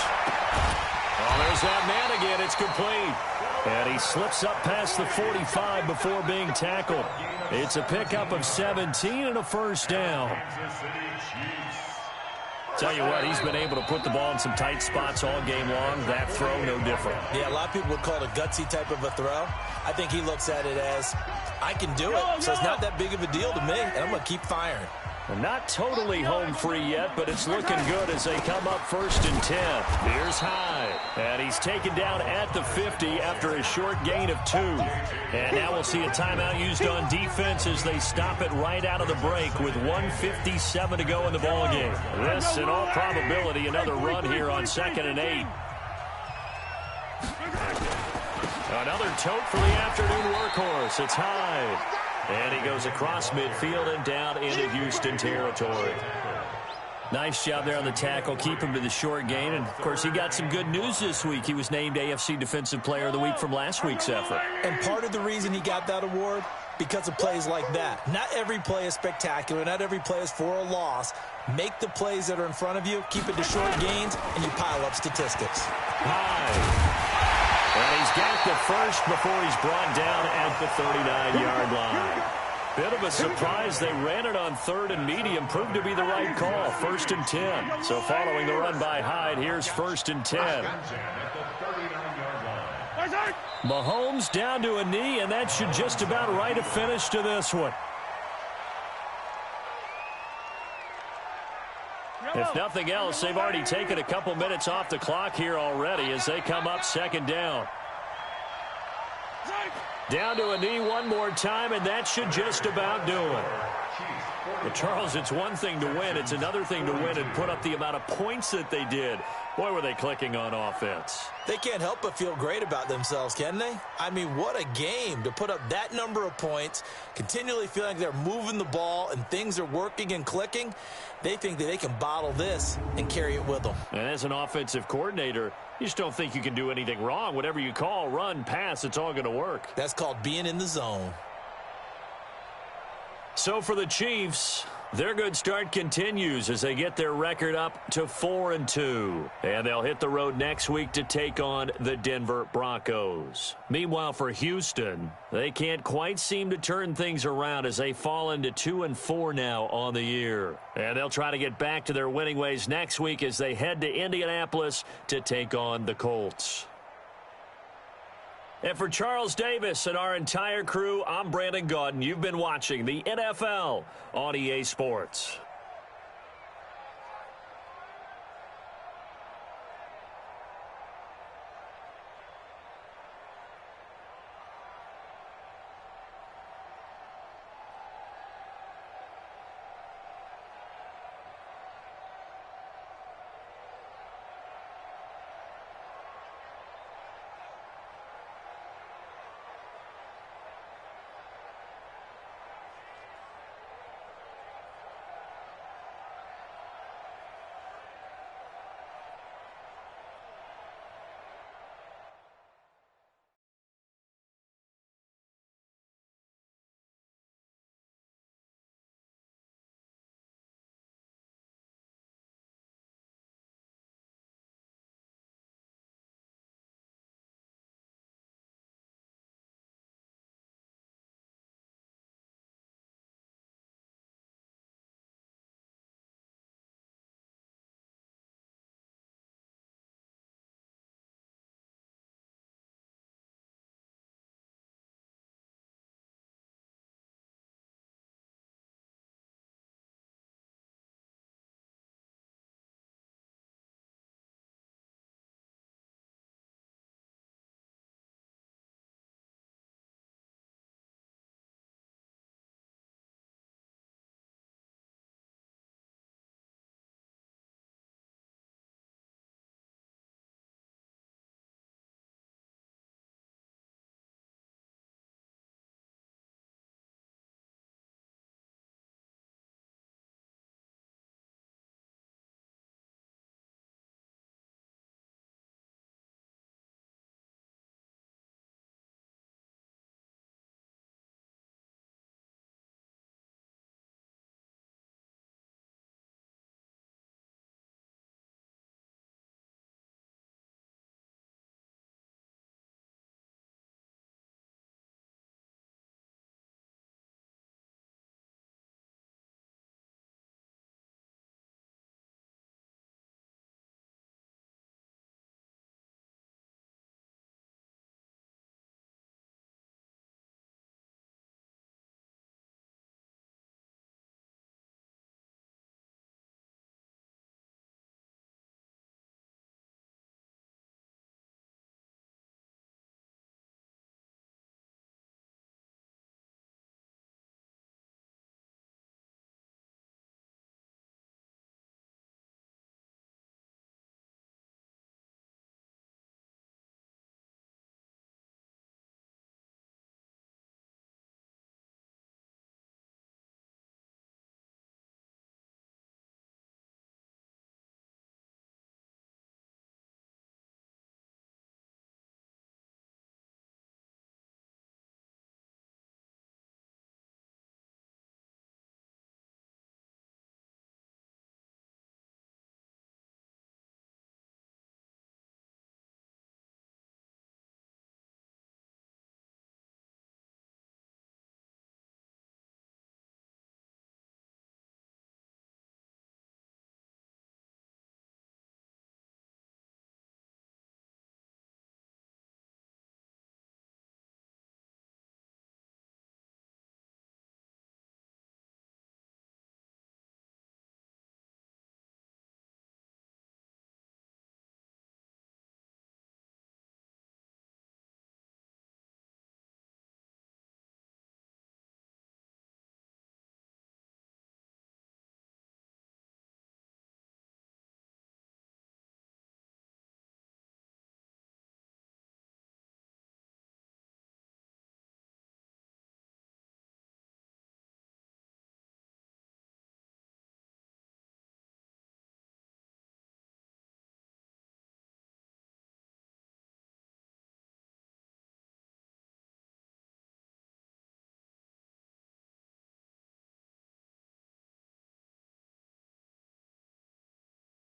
Oh, there's that man again. It's complete. And he slips up past the 45 before being tackled. It's a pickup of 17 and a first down. Tell you what, he's been able to put the ball in some tight spots all game long. That throw, no different. Yeah, a lot of people would call it a gutsy type of a throw. I think he looks at it as, I can do it, so it's not that big of a deal to me, and I'm going to keep firing. Not totally home free yet, but it's looking good as they come up 1st and 10. Here's Hyde, and he's taken down at the 50 after a short gain of 2. And now we'll see a timeout used on defense as they stop it right out of the break with 1:57 to go in the ballgame. This, in all probability, another run here on 2nd and 8. Another tote for the afternoon workhorse. It's Hyde. And he goes across midfield and down into Houston territory. Nice job there on the tackle. Keep him to the short gain. And, of course, he got some good news this week. He was named AFC Defensive Player of the Week from last week's effort. And part of the reason he got that award, because of plays like that. Not every play is spectacular. Not every play is for a loss. Make the plays that are in front of you, keep it to short gains, and you pile up statistics. Hyde. And he's got the first before he's brought down at the 39-yard line. Bit of a surprise. They ran it on 3rd and medium. Proved to be the right call. 1st and 10. So following the run by Hyde, here's 1st and 10. Mahomes down to a knee, and that should just about write a finish to this one. If nothing else, they've already taken a couple minutes off the clock here already as they come up 2nd down. Down to a knee one more time, and that should just about do it. But, Charles, it's one thing to win. It's another thing to win and put up the amount of points that they did. Boy, were they clicking on offense. They can't help but feel great about themselves, can they? I mean, what a game to put up that number of points, continually feeling like they're moving the ball and things are working and clicking. They think that they can bottle this and carry it with them. And as an offensive coordinator, you just don't think you can do anything wrong. Whatever you call, run, pass, it's all going to work. That's called being in the zone. So for the Chiefs, their good start continues as they get their record up to 4-2. And they'll hit the road next week to take on the Denver Broncos. Meanwhile, for Houston, they can't quite seem to turn things around as they fall into 2-4 now on the year. And they'll try to get back to their winning ways next week as they head to Indianapolis to take on the Colts. And for Charles Davis and our entire crew, I'm Brandon Gaudin. You've been watching the NFL on EA Sports.